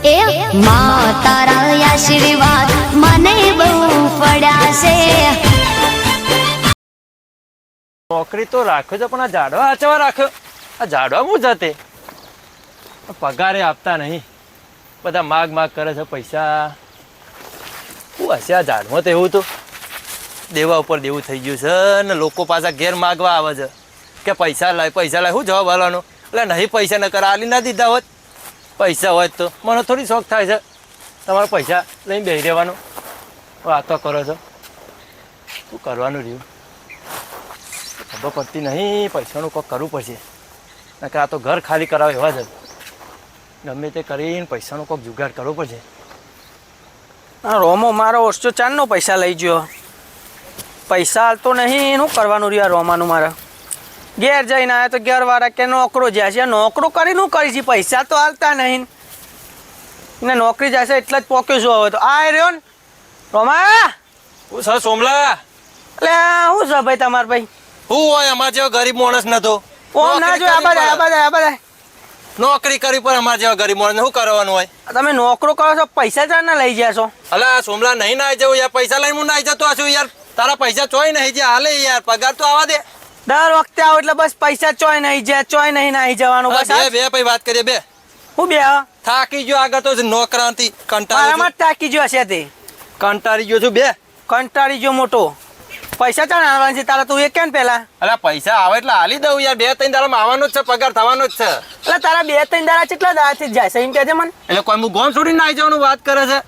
એ માતારા આશીર્વાદ મને બહુ પડ્યા છે. નોકરી તો રાખ્યો છે પણ આ ઝાડવા આચવા રાખ્યો. આ ઝાડવા હું જતે પગારે આપતા નહીં, બધા માગ કરે છે પૈસા. શું હશે આ ઝાડમાં? તો એવું તો દેવા ઉપર દેવું થઈ ગયું છે ને લોકો પાછા ઘેર માગવા આવે છે કે પૈસા લાય શું જવાબ આલવાનો? એટલે નહીં પૈસા ન કરે આલી ના દીધા હોત. પૈસા હોય તો મને થોડી શોખ થાય છે તમારે પૈસા લઈને બેસી રહેવાનો. વાતો કરો છો, શું કરવાનું રહ્યું ખબર પડતી નહીં. પૈસાનું કોઈક કરવું પડશે, કે આ તો ઘર ખાલી કરાવે એવા જ. ગમે તે કરીને પૈસાનું કોઈક જુગાડ કરવો પડશે. હા, રોમો મારો ઓછો ચારનો પૈસા લઈ ગયો. પૈસા હાલતો નહીં, શું કરવાનું રહ્યું રોમાનું? મારે ઘેર જઈને આવ્યા તો ઘેરવાળા કે નોકરો જાય છે. નોકરો કરીને શું કરી છે? પૈસા તો હાલતા નહીં ને નોકરી જાય છે એટલે જ પોક્યો છું. હવે તો આ રહ્યો ને રોમા. હું સર સોમલા. એટલે શું છે ભાઈ તમારે? ભાઈ હું હોય અમારા જેવા ગરીબ માણસ નતો. ઓમ ના જો આ બધા નોકરી કરી પર અમારા જેવા ગરીબ માણસ શું કરવાનું હોય? તમે નોકરો કરો છો, પૈસા ચાર ના લઈ ગયા છો? અલા સોમલા નહીં ના જવું યાર. પૈસા લઈને હું ના જતો છું યાર. તારા પૈસા ચોય નહીં જે હાલે યાર. પગાર તો આવા દે. દર વખતે આવો એટલે બસ પૈસા ચોય નહીં જાય, ચોય નહીં નાહી જવાનું. બસ બે પછી વાત કરીએ. બે હું બે થાકી ગયો આગળ તો નોકરાંતી કંટાળી થાકી ગયો હશે તે. કંટાળી ગયો છું. બે કંટાળી ગયો મોટો. પૈસા ચાણ આવવાનું છે તારા? તું એ કેમ પેલા? અલા પૈસા આવે એટલે હાલી દઉં યાર. 2-3 દાડામાં આવવાનો જ છે, પગાર થવાનો જ છે. એટલે તારા 2-3 દાડા કેટલા દાડાથી જ જાય છે એમ કહેજે મને. એટલે કોઈ હું ગોમ છોડીને આવી જવાનું વાત કરે છે?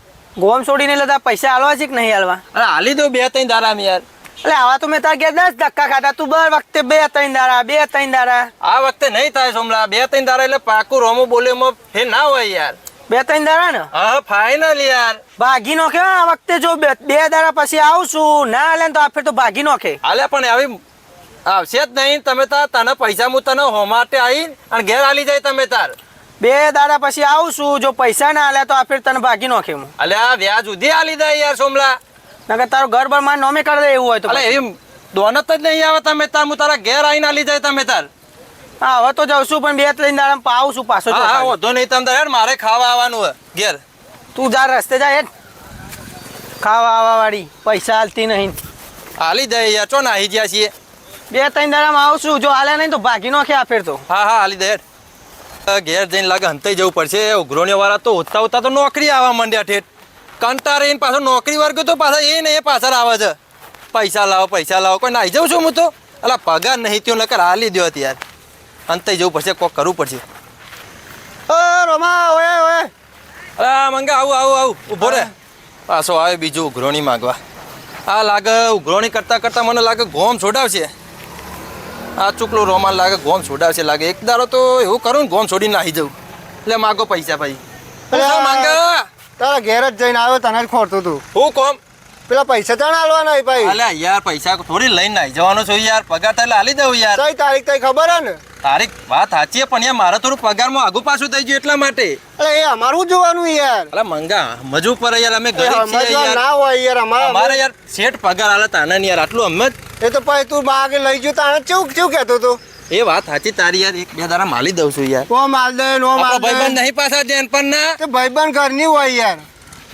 ગોમ છોડીને એટલે તારા પૈસા હાલવા છે કે નહીં હાલવા? અરે હાલી દઉં 2-3 દાડામાં યાર. એટલે આવા તો મેં તારા ઘેર 10 ધક્કા ખાધા. તું દર વખતે 2-3 દાડા. આ વખતે નહીં થાય સોમલા. 2-3 દાડા એટલે પાકું રોમો બોલેમાં ફેર ના હોય યાર. 2-3 દાડા ને? હા ફાઈનલ યાર. ભાગી નોખે આ વખતે. જો 2 દાડા પછી આવશું ના હાલે તો આ ફેર તો ભાગી નોખે. હાલે પણ આવી આવશે જ નહીં. તમે તાર તને પૈસા હું તને હો માટે આવી અને ઘેર હાલી જાય તમે તાર. 2 દાડા પછી આવશું. જો પૈસા ના હાલે તો આ ફેર તને ભાગી નોખે. અલે આ વ્યાજ સુધી હાલી જાય યાર સોમલા. નકર તારો ઘર બર માં નોમે કરી દે એવું હોય તો. અલે એમ દોનત જ નહીં આવે તમે તાર. હું તારા ઘેર આવીને હાલી જાય તમે તાર. હા હવે તો જવશું પણ 2-3 દાડા આવશું પાછો. હા વધો નહીં તમે યાર. મારે ખાવા આવવાનું હોય ઘેર. તું જા રસ્તે જાય હેડ. ખાવા આવવા વાળી પૈસા હાલતી નહીં. હાલી જાય યાર. ચો નાહી ગયા છીએ. 2-3 દાડામાં આવશું. જો હાલે નહીં તો ભાગી નોખે આ ફેર તો. હા હાલી દે હેડ. ઘેર જઈને લાગે હંતાઈ જવું પડશે. ઉઘરોણી વાળા તો હોતા તો નોકરી આવવા માંડ્યા ઠેઠ. કંટારે એને પાછો નોકરી વર્ગ તો પાછા એ ને એ પાછળ આવે છે. પૈસા લાવો કોઈ નાહી જાઉં છું હું તો. અલા પગાર નહીં ત્યો નકર હાલી દો યાર. અંતાઈ જવું પડશે, કોક કરવું પડશે. રોમા ઓય અલા મંગા આવું ઊભો રે. પાછો આવે બીજું ઉઘરોણી માંગવા. આ લાગે ઉઘરોણી કરતા મને લાગે ગોમ છોડાવશે. આ ચૂકલું રોમાન લાગે ગોમ છોડાવશે લાગે. એક દાડો તો એવું કરું ને ગોમ છોડીને નાહી જવું. એટલે માગો પૈસા ભાઈ. માંગા તારા ઘેર જ જઈને આવ્યો તને જ ખોરતું તું. હું કોમ પેલા પૈસા ચાણ હાલવા નહીં ભાઈ. અલ્યા યાર પૈસા થોડી લઈને નાહી જવાનો છું યાર. પગાર થાય એટલે હાલી દઉં યાર. કઈ તારીખ તઈ ખબર હે ને? તારીખ વાત સાચી પણ યાર મારે થોડું પગારમાં આગું પાછું થઈ ગયું એટલા માટે. અરે એ અમારું જોવાનું યાર. અલા મંગા મજૂર પર યાર અમે ગરીબ છીએ સમજવા યાર. ના હોય યાર. અમારે યાર શેઠ પગાર હાલત આનંદ યાર. આટલું અમે જ એ તો ભાઈ તું બાગે લઈ ગયો તાણે કેવું કહેતો તું? એ વાત સાચી તારી યાર. 1-2 દાડા માલી દઉં છું યાર. નો માલ દે નો માલ દે. ભાઈબંધ નહીં પાછા જેન પણ ના. તે ભાઈબંધ ઘરની હોય યાર.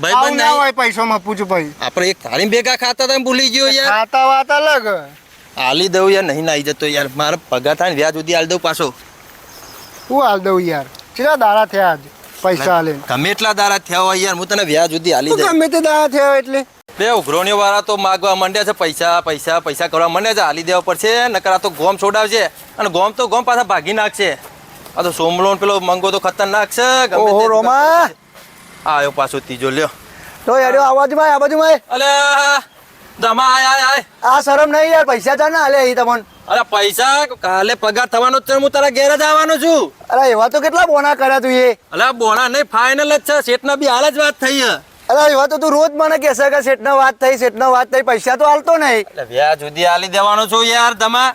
ભાઈબંધ ના નહીં હોય પૈસા માં પૂછું ભાઈ. આપણે એક થાળી ભેગા ખાતા હતા ભૂલી ગયો યાર. ખાતા વાત અલગ. હાલી દઉં યાર. નહીં નાઈ જતો યાર. મારે પગાર થાય ને વ્યાજ સુધી હાલ દઉં પાછો. હું હાલ દઉં યાર. કેટલા દાડા થયા આજ પૈસા હાલે? ગમે એટલા દાડા થયા હોય યાર. હું તને વ્યાજ સુધી હાલી દઉં. ગમે તે દાડા થયા એટલે બે ઉઘરોણીઓ વાળા તો માગવા માંડ્યા છે. પૈસા કરવા માંડ્યા છે. હાલી દેવા પડશે નકર આ તો ગોમ છોડાવશે. અને ગોમ તો ગોમ પાછા ભાગી નાખશે. આ તો સોમલો પેલો મંગો તો ખતરનાક છે. ઓહો રોમા આયો પાછો ત્રીજો લ્યો. તો યાર આ બાજુમાં અલે દમા આય આ શરમ નહીં યાર. પૈસા ચાર ના હાલે તમને? અરે પૈસા કાલે પગાર થવાનો છે. હું તારા ઘેર જ આવવાનો છું. અરે એવા તો કેટલા બોના કર્યા તું એ? અલે બોણા નહીં ફાઇનલ જ છે. શેઠના બી હાલ જ વાત થઈ. અરે એવા તો તું રોજ મને કહેશે કે શેઠનો વાત થઈ. પૈસા તો હાલતો નહીં. એટલે વ્યાજ સુધી હાલી દેવાનો છું યાર. દમા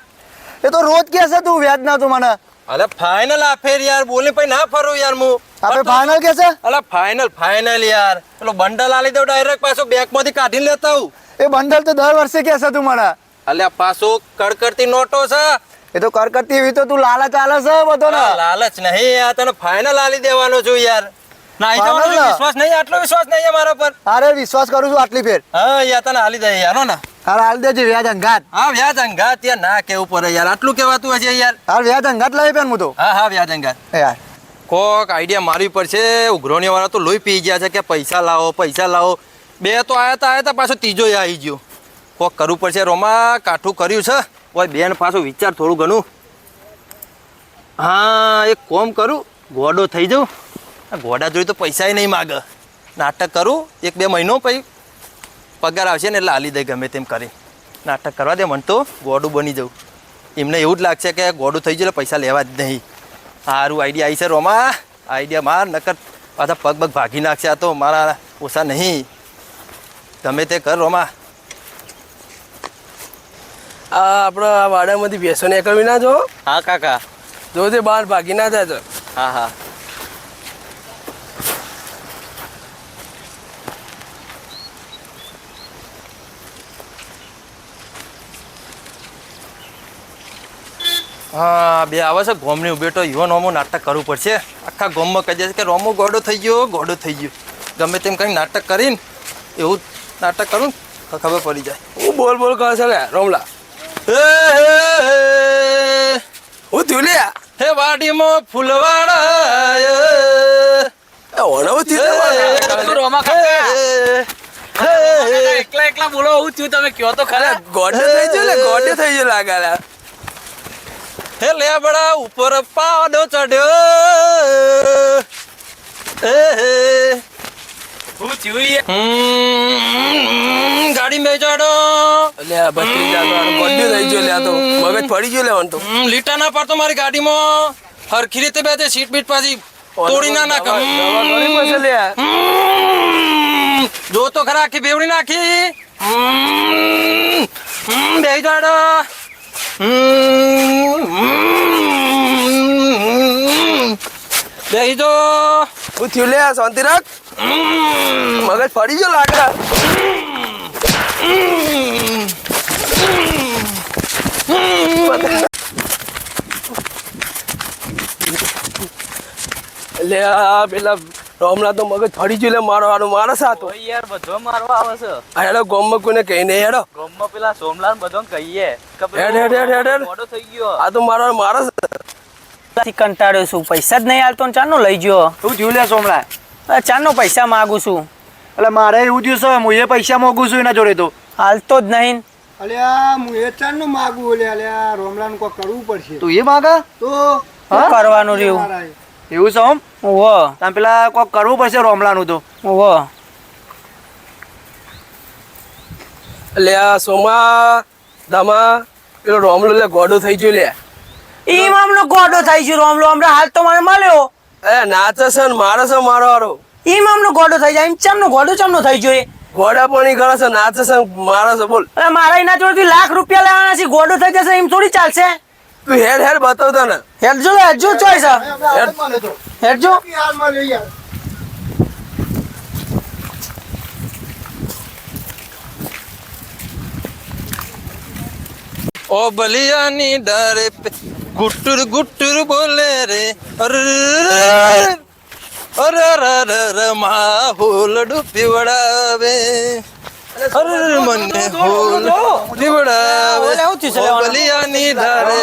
એ તો રોજ કહેશે તું વ્યાજ ના તું મને. અલે ફાઇનલ આ ફેર યાર. બોલે પછી ના ફરું યાર હું. આપણે ફાઇનલ કહેશે? અલે ફાઇનલ યાર. પેલો બંડલ આલી દઉં ડાયરેક્ટ પાછો બેગમાંથી કાઢીને લેતા હું. એ બંડલ તો દર વર્ષે કહેશે તું મને. અલ્યા પાછો કડકડતી નોટો છે. એ તો કરકરતી એવી તો તું લાલચ આલે છે બધો ને. લાલચ નહીં. આ તને ફાઇનલ આલી દેવાનો છું યાર. નાઈ જવાનો ફાઇનલ ને? વિશ્વાસ નહીં, આટલો વિશ્વાસ નહીં મારા પર. અરે વિશ્વાસ કરું છું આટલી ફેર. હા યાર તને હાલી દે યાર હો ને. હાલ હાલ દેજે વ્યાજ અંગાત. હા વ્યાજ અંગાત યાર ના કેવું પડે યાર, આટલું કહેવાતું હશે યાર. હાલ વ્યાજ અંગાત લાવી પેન હું તો. હા હા વ્યાજ અંગાત. એ યાર કોક આઈડિયા મારવી પડશે. ઉઘરોણી વાળા તો લોહી પી ગયા છે કે પૈસા લાવો પૈસા લાવો. બે તો આયા તા પાછો ત્રીજો આવી ગયો. કોક કરવું પડશે રોમા, કાઠું કર્યું છે. ઓય બેન પાછું વિચાર થોડું ઘણું. હા એક કોમ કરું, ગોડો થઈ જાઉં. આ ગોડા જોઈ તો પૈસા નહીં માગે. નાટક કરું 1-2 મહિનો, પછી પગાર આવશે ને એટલે હાલી દે ગમે તેમ કરી. નાટક કરવા દે, મને તો ગોડું બની જાઉં. એમને એવું જ લાગશે કે ગોડું થઈ ગયું એટલે પૈસા લેવા જ નહીં. સારું આઈડિયા આવી છે રોમા, આઈડિયા માર, નકર પાછા પગ પગ ભાગી નાખશે. આ તો મારા ઓછા નહીં. ગમે તે કર રોમા. આપણે આ વાડામાંથી ભેંસો નીકળવી ના જો. હા કાકા. જોજે બહાર ભાગી ના જાય તો. હા હા. હા બે આવે છે ગોમની ઉભેટો યુવાન રોમો નાટક કરવું પડશે. આખા ગોમમાં કહી દેશે કે રોમો ગોડો થઈ ગયો ગોડો થઈ ગયો. ગમે તેમ કંઈક નાટક કરીને એવું નાટક કરું ને ખબર પડી જાય. હું બોલ બોલ કરે છે લે રોમલા. હું થયું લે. હે વાડીમાં ફૂલવાડા ઓણો થયું રોમા એકલા એકલા બોલો હું થયું તમે કયો તો ખરા. ગોડે થઈ ગયો લે, ગોડે થઈ ગયો લાગે લે. હે લેબડા ઉપર પાડો ચડ્યો. હું થયું ગાડી મેં ચડો. લે બત્રી જાતો ગોડે થઈ ગયો લે. તો મગજ પડી ગયો લે તો. લીટા ના પાડતો મારી ગાડીમાં. હરખી રીતે બેસે સીટ બીટ પાછી તોડી ના નાખ. જો તો ખરા આખી બેવડી નાખી. બે જાડો. બેહી જો. હું થયું લે શાંતિ રાખ. મગજ પડી ગયો લાગે. લે આ પેલા રોમલા તો મગજ ફરી ગયું લે. મારવાનું માણસ હતો યાર બધો મારવા આવે છે. આ હેડો ગોમમાં કોઈને કહી નહીં હેડો. ગામમાં પેલા સોમલાલ બધો કહીએ કે હેડ હેડ હેડ હેડ હેડ. મોડો થઈ ગયો. આ તો મારવાનો માણસ. કંટાળ્યો છું, પૈસા જ નહીં હાલતો ને ચાનો લઈ ગયો. તું જીવ લે સોમલા. ચાનો પૈસા માગું છું. એટલે મારે એવું થયું છે, હું એ પૈસા મોગું છું એના જોડે તો. હાલતો જ નહીં. અલ્યા હું એ ચારનું માગું ઓલે અલ્યા રોમલાનું કોઈ કરવું પડશે તું એ માગા તો શું કરવાનું રહ્યું? મારા એ. એવું છે ઓમ. ઓહો તમે પેલા કોક કરવું પડશે રોમલાનું તો. ઓહો લે આ સોમા દામા પેલો રોમલો લે ગોડો થઈ ગયો લે. ઈ મામનો ગોડો થઈ ગયો રોમલો. હમણાં હાલ તો મને મળ્યો. એ નાચે છે ને મારે છે મારો હારો. ઈ મામનો ગોડો થઈ જાય. એમ ચમનો ગોડો ચમનો થઈ ગયો એ? ગોડા પાણી કરે છે, નાચે છે ને મારે છે. બોલ અરે મારા એના જોડેથી લાખ રૂપિયા લેવાના છે, ગોડો થઈ જશે એમ થોડી ચાલશે. તું હેડ હેડ બતાવ તને. હેડજો હેડજો ચોઈસ મને તો હેડજો. હાલમાં લઈ યાર ઓ બલિયાની ડારે પે ગુટુર ગુટુર બોલે રે. અરે માહોલ પીવડાવે. અરે મને હોલ પીવડાવે. ઓ બલિયાની ડારે.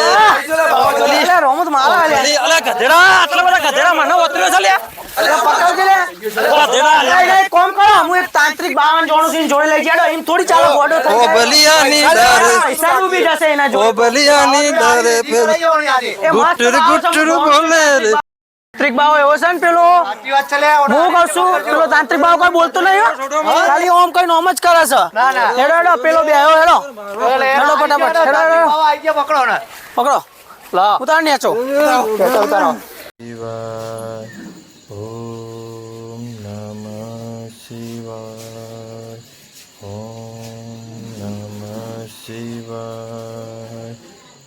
અરે રોમો તો મારા હાલે. અલા ગધેડા, આટલા બધા ગધેડા મને ઓતર્યો છે લ્યા. અરે પકડજે લે. ગધેડા નહીં, નહીં, કોમ કરો. હું એક તાંત્રિક બાવન જોણું છું, જોડે લઈ જાડો. એમ થોડી ચાલો ગોડો થઈ ઓ જાય. બલિયાની ડારે. પૈસા ડૂબી જશે એના ઓ જોડે. બલિયાની ડારે પે એ મસ્ત ગુટુર બાવ છે, ગુટુર બોલે રે. તાંત્રિક બાવ એવો છે ને પેલો. સાચી વાત છે લે હું કહું છું પેલો તાંત્રિક બાવ કોઈ બોલતો નહીં હો. ખાલી ઓમ કઈ નોમ જ કરે છે. હેડો હેડો પેલો બે હેડો હેડો ફટાફટ હેડો હેડો. આઈ ગયા પકડો ને પકડો લા ઉતાર નેચો. ઉતારો. શિવાય ઓમ નમઃ શિવાય ઓમ નમઃ શિવાય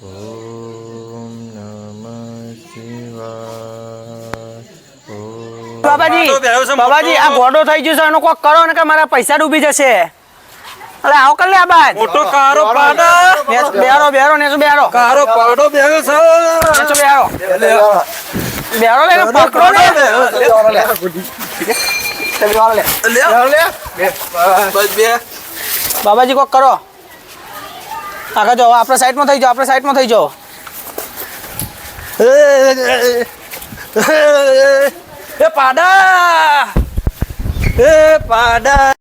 ઓમ નમઃ શિવાય ઓમ. બાબાજી આ ગોડો થઈ ગયો છે, એનો કોક કરો ને કે મારા પૈસા ડૂબી જશે. અરે આવો કર લે આ બાદ. મોટો કારો પાડા. બેરો બેરો નેચો બેરો. કારો પાડો બેહો છે. નેચો બેરો. બેરો લે પકડો ને. તમે વાળો લે બસ બે બાબાજી કોક કરો આગળ જાઓ આપણે સાઈડમાં થઈ જાઓ આપણે સાઈડમાં થઈ જાઓ એ પાડા